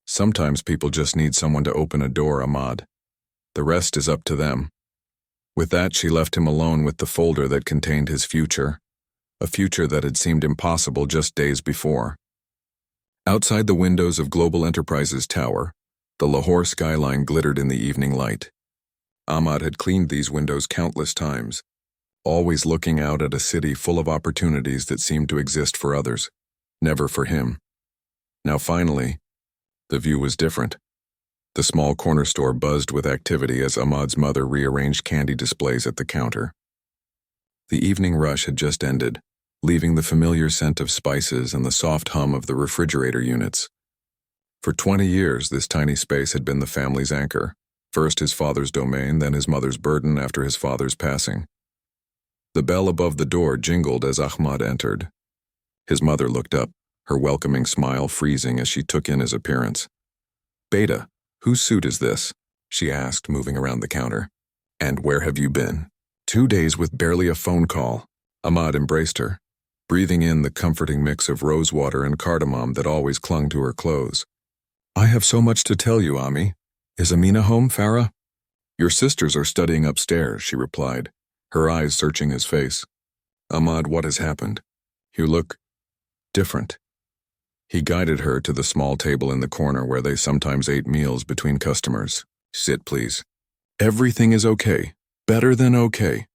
Sometimes people just need someone to open a door, Ahmad. The rest is up to them. With that, she left him alone with the folder that contained his future, a future that had seemed impossible just days before. Outside the windows of Global Enterprises Tower, the Lahore skyline glittered in the evening light. Ahmad had cleaned these windows countless times, always looking out at a city full of opportunities that seemed to exist for others, never for him. Now finally, the view was different. The small corner store buzzed with activity as Ahmad's mother rearranged candy displays at the counter. The evening rush had just ended, leaving the familiar scent of spices and the soft hum of the refrigerator units. For 20 years, this tiny space had been the family's anchor, first his father's domain, then his mother's burden after his father's passing. The bell above the door jingled as Ahmad entered. His mother looked up, her welcoming smile freezing as she took in his appearance. Beta, whose suit is this? She asked, moving around the counter. And where have you been? 2 days with barely a phone call. Ahmad embraced her, breathing in the comforting mix of rosewater and cardamom that always clung to her clothes. I have so much to tell you, Ami. Is Amina home, Farah? Your sisters are studying upstairs, she replied, her eyes searching his face. Ahmad, what has happened? You look different. He guided her to the small table in the corner where they sometimes ate meals between customers. Sit, please. Everything is okay. Better than okay.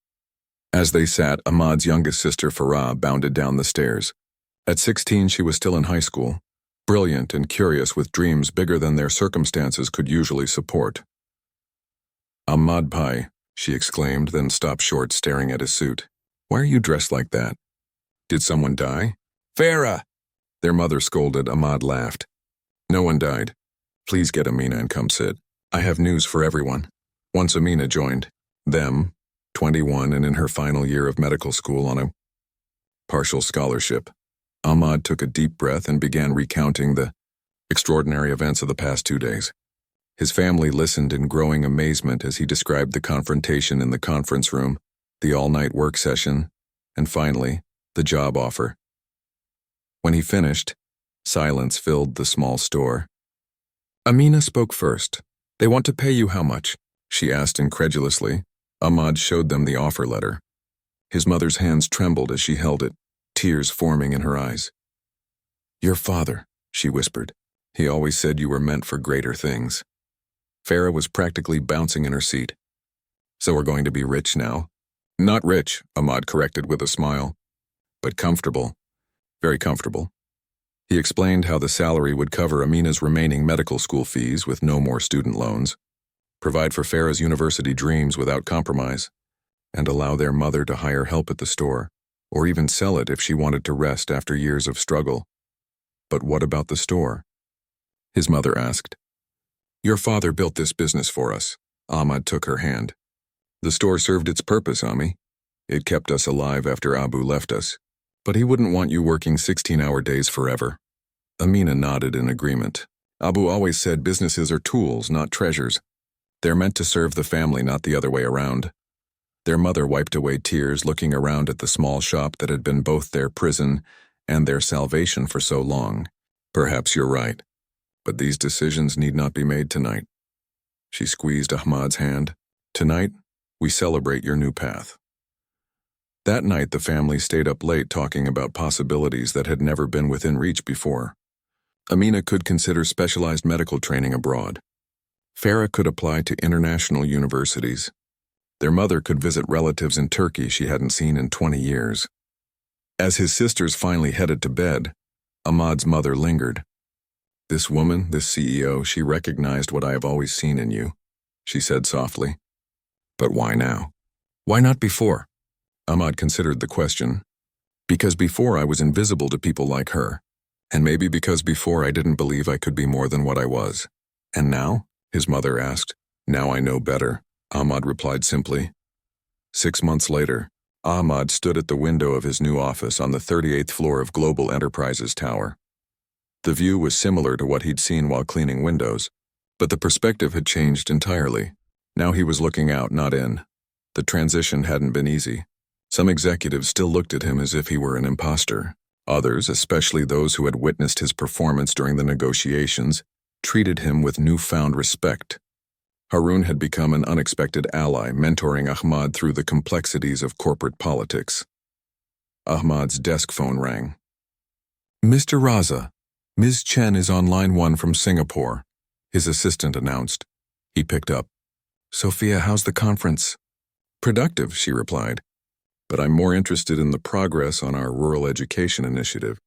As they sat, Ahmad's youngest sister, Farah, bounded down the stairs. At 16, she was still in high school, brilliant and curious with dreams bigger than their circumstances could usually support. Ahmad Bhai, she exclaimed, then stopped short, staring at his suit. Why are you dressed like that? Did someone die? Farah! Their mother scolded. Ahmad laughed. No one died. Please get Amina and come sit. I have news for everyone. Once Amina joined them, 21 and in her final year of medical school on a partial scholarship, Ahmad took a deep breath and began recounting the extraordinary events of the past 2 days. His family listened in growing amazement as he described the confrontation in the conference room, the all-night work session, and finally, the job offer. When he finished, silence filled the small store. Amina spoke first. They want to pay you how much? She asked incredulously. Ahmad showed them the offer letter. His mother's hands trembled as she held it, tears forming in her eyes. Your father, she whispered. He always said you were meant for greater things. Farah was practically bouncing in her seat. So we're going to be rich now? Not rich, Ahmad corrected with a smile, but comfortable. Very comfortable. He explained how the salary would cover Amina's remaining medical school fees with no more student loans, provide for Farah's university dreams without compromise, and allow their mother to hire help at the store, or even sell it if she wanted to rest after years of struggle. But what about the store? His mother asked. Your father built this business for us. Ahmad took her hand. The store served its purpose, Ami. It kept us alive after Abu left us. But he wouldn't want you working 16-hour days forever. Amina nodded in agreement. Abu always said businesses are tools, not treasures. They're meant to serve the family, not the other way around. Their mother wiped away tears, looking around at the small shop that had been both their prison and their salvation for so long. Perhaps you're right, but these decisions need not be made tonight. She squeezed Ahmad's hand. Tonight, we celebrate your new path. That night, the family stayed up late talking about possibilities that had never been within reach before. Amina could consider specialized medical training abroad. Farah could apply to international universities. Their mother could visit relatives in Turkey she hadn't seen in 20 years. As his sisters finally headed to bed, Ahmad's mother lingered. "This woman, this CEO, she recognized what I have always seen in you," she said softly. "But why now? Why not before?" Ahmad considered the question. "Because before I was invisible to people like her. And maybe because before I didn't believe I could be more than what I was. And now?" his mother asked. "Now I know better," Ahmad replied simply. 6 months later, Ahmad stood at the window of his new office on the 38th floor of Global Enterprises Tower. The view was similar to what he'd seen while cleaning windows, but the perspective had changed entirely. Now he was looking out, not in. The transition hadn't been easy. Some executives still looked at him as if he were an imposter. Others, especially those who had witnessed his performance during the negotiations, treated him with newfound respect. Harun had become an unexpected ally, mentoring Ahmad through the complexities of corporate politics. Ahmad's desk phone rang. "Mr. Raza, Ms. Chen is on line 1 from Singapore," his assistant announced. He picked up. "Sophia, how's the conference?" "Productive," she replied. "But I'm more interested in the progress on our rural education initiative."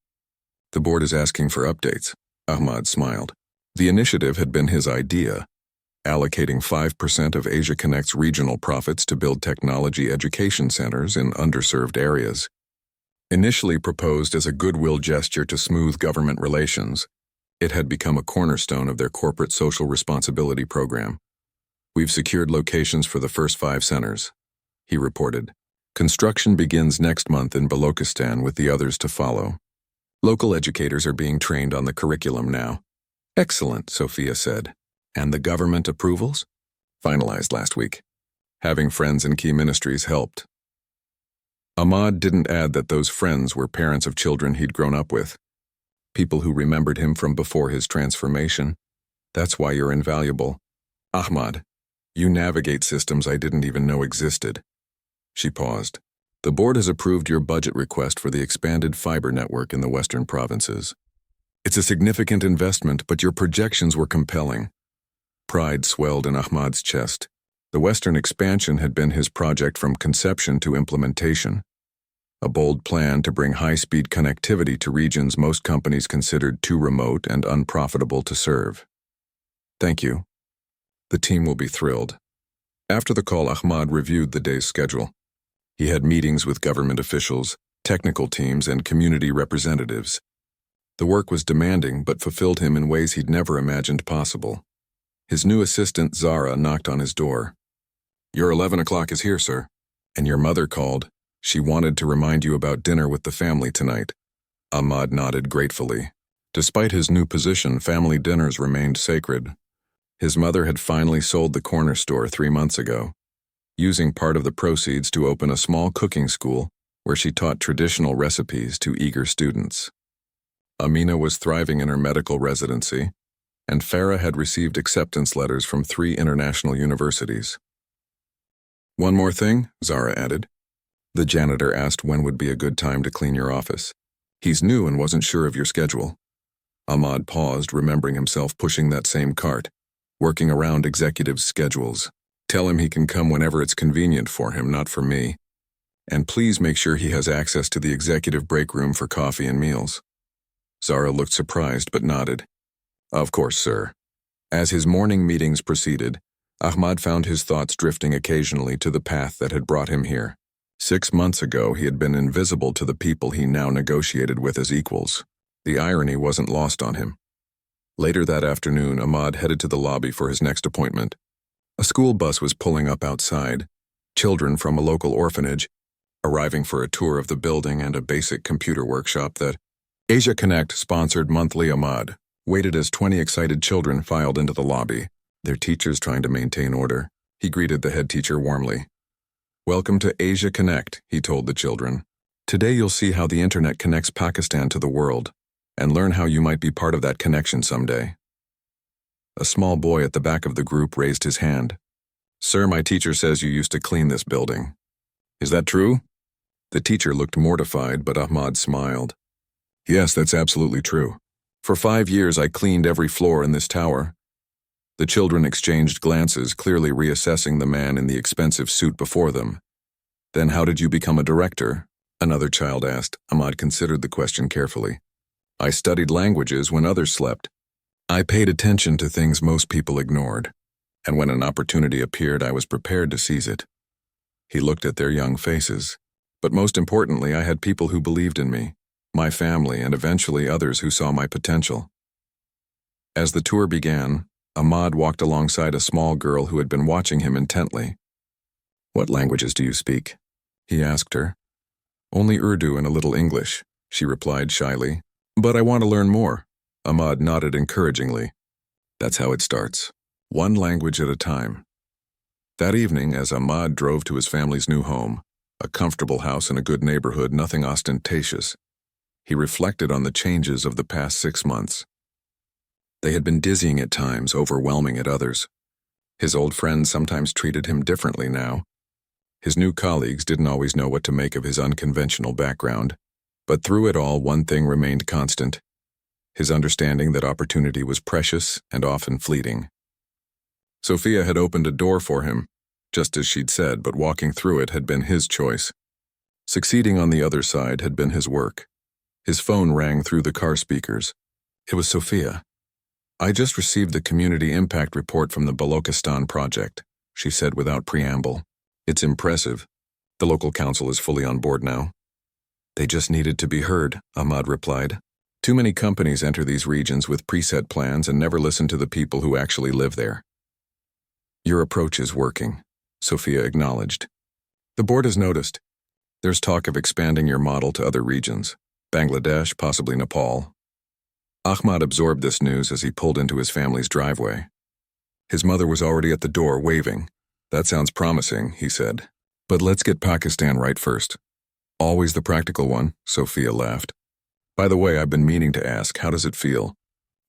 "The board is asking for updates," Ahmad smiled. The initiative had been his idea, allocating 5% of Asia Connect's regional profits to build technology education centers in underserved areas. Initially proposed as a goodwill gesture to smooth government relations, it had become a cornerstone of their corporate social responsibility program. "We've secured locations for the first 5 centers," he reported. "Construction begins next month in Balochistan with the others to follow. Local educators are being trained on the curriculum now." "Excellent," Sophia said. "And the government approvals?" "Finalized last week. Having friends in key ministries helped." Ahmad didn't add that those friends were parents of children he'd grown up with. People who remembered him from before his transformation. "That's why you're invaluable. Ahmad, you navigate systems I didn't even know existed." She paused. "The board has approved your budget request for the expanded fiber network in the western provinces. It's a significant investment, but your projections were compelling." Pride swelled in Ahmad's chest. The western expansion had been his project from conception to implementation. A bold plan to bring high-speed connectivity to regions most companies considered too remote and unprofitable to serve. "Thank you. The team will be thrilled." After the call, Ahmad reviewed the day's schedule. He had meetings with government officials, technical teams, and community representatives. The work was demanding but fulfilled him in ways he'd never imagined possible. His new assistant, Zara, knocked on his door. "Your 11 o'clock is here, sir. And your mother called. She wanted to remind you about dinner with the family tonight." Ahmad nodded gratefully. Despite his new position, family dinners remained sacred. His mother had finally sold the corner store 3 months ago, using part of the proceeds to open a small cooking school where she taught traditional recipes to eager students. Amina was thriving in her medical residency, and Farah had received acceptance letters from 3 international universities. "One more thing," Zara added. The janitor asked when would be a good time to clean your office. "He's new and wasn't sure of your schedule." Ahmad paused, remembering himself pushing that same cart, working around executives' schedules. "Tell him he can come whenever it's convenient for him, not for me. And please make sure he has access to the executive break room for coffee and meals." Zara looked surprised but nodded. "Of course, sir." As his morning meetings proceeded, Ahmad found his thoughts drifting occasionally to the path that had brought him here. 6 months ago, he had been invisible to the people he now negotiated with as equals. The irony wasn't lost on him. Later that afternoon, Ahmad headed to the lobby for his next appointment. A school bus was pulling up outside. Children from a local orphanage, arriving for a tour of the building and a basic computer workshop that Asia Connect sponsored monthly. Ahmad waited as 20 excited children filed into the lobby, their teachers trying to maintain order. He greeted the head teacher warmly. "Welcome to Asia Connect," he told the children. "Today you'll see how the internet connects Pakistan to the world, and learn how you might be part of that connection someday." A small boy at the back of the group raised his hand. "Sir, my teacher says you used to clean this building. Is that true?" The teacher looked mortified, but Ahmad smiled. "Yes, that's absolutely true. For 5 years I cleaned every floor in this tower." The children exchanged glances, clearly reassessing the man in the expensive suit before them. Then how did you become a director? Another child asked. Ahmad considered the question carefully. I studied languages when others slept. I paid attention to things most people ignored, and when an opportunity appeared, I was prepared to seize it. He looked at their young faces. But most importantly, I had people who believed in me, my family, and eventually others who saw my potential. As the tour began, Ahmad walked alongside a small girl who had been watching him intently. What languages do you speak? He asked her. Only Urdu and a little English, she replied shyly. But I want to learn more. Ahmad nodded encouragingly. That's how it starts. One language at a time. That evening, as Ahmad drove to his family's new home, a comfortable house in a good neighborhood, nothing ostentatious, he reflected on the changes of the past 6 months. They had been dizzying at times, overwhelming at others. His old friends sometimes treated him differently now. His new colleagues didn't always know what to make of his unconventional background, but through it all, one thing remained constant: his understanding that opportunity was precious and often fleeting. Sophia had opened a door for him, just as she'd said, but walking through it had been his choice. Succeeding on the other side had been his work. His phone rang through the car speakers. It was Sophia. I just received the community impact report from the Balochistan project, she said without preamble. It's impressive. The local council is fully on board now. They just needed to be heard, Ahmad replied. Too many companies enter these regions with preset plans and never listen to the people who actually live there. Your approach is working, Sophia acknowledged. The board has noticed. There's talk of expanding your model to other regions, Bangladesh, possibly Nepal. Ahmad absorbed this news as he pulled into his family's driveway. His mother was already at the door, waving. That sounds promising, he said. But let's get Pakistan right first. Always the practical one, Sophia laughed. By the way, I've been meaning to ask, how does it feel?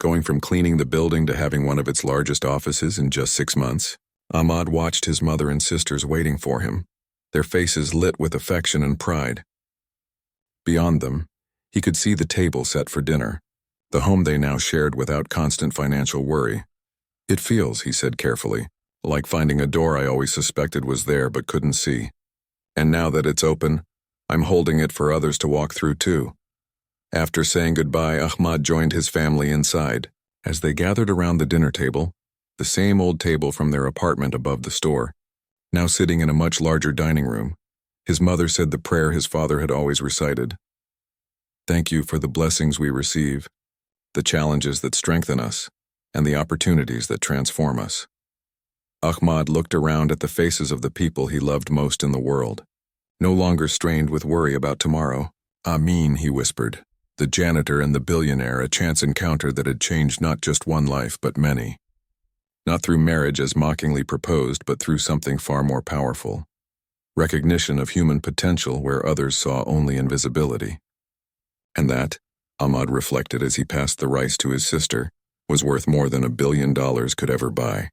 Going from cleaning the building to having one of its largest offices in just 6 months? Ahmad watched his mother and sisters waiting for him, their faces lit with affection and pride. Beyond them, he could see the table set for dinner, the home they now shared without constant financial worry. It feels, he said carefully, like finding a door I always suspected was there but couldn't see. And now that it's open, I'm holding it for others to walk through too. After saying goodbye, Ahmad joined his family inside. As they gathered around the dinner table, the same old table from their apartment above the store, now sitting in a much larger dining room, his mother said the prayer his father had always recited. Thank you for the blessings we receive, the challenges that strengthen us, and the opportunities that transform us. Ahmad looked around at the faces of the people he loved most in the world, no longer strained with worry about tomorrow. Amin, he whispered. The janitor and the billionaire, a chance encounter that had changed not just one life but many. Not through marriage as mockingly proposed, but through something far more powerful. Recognition of human potential where others saw only invisibility. And that, Ahmad reflected as he passed the rice to his sister, was worth more than $1 billion could ever buy.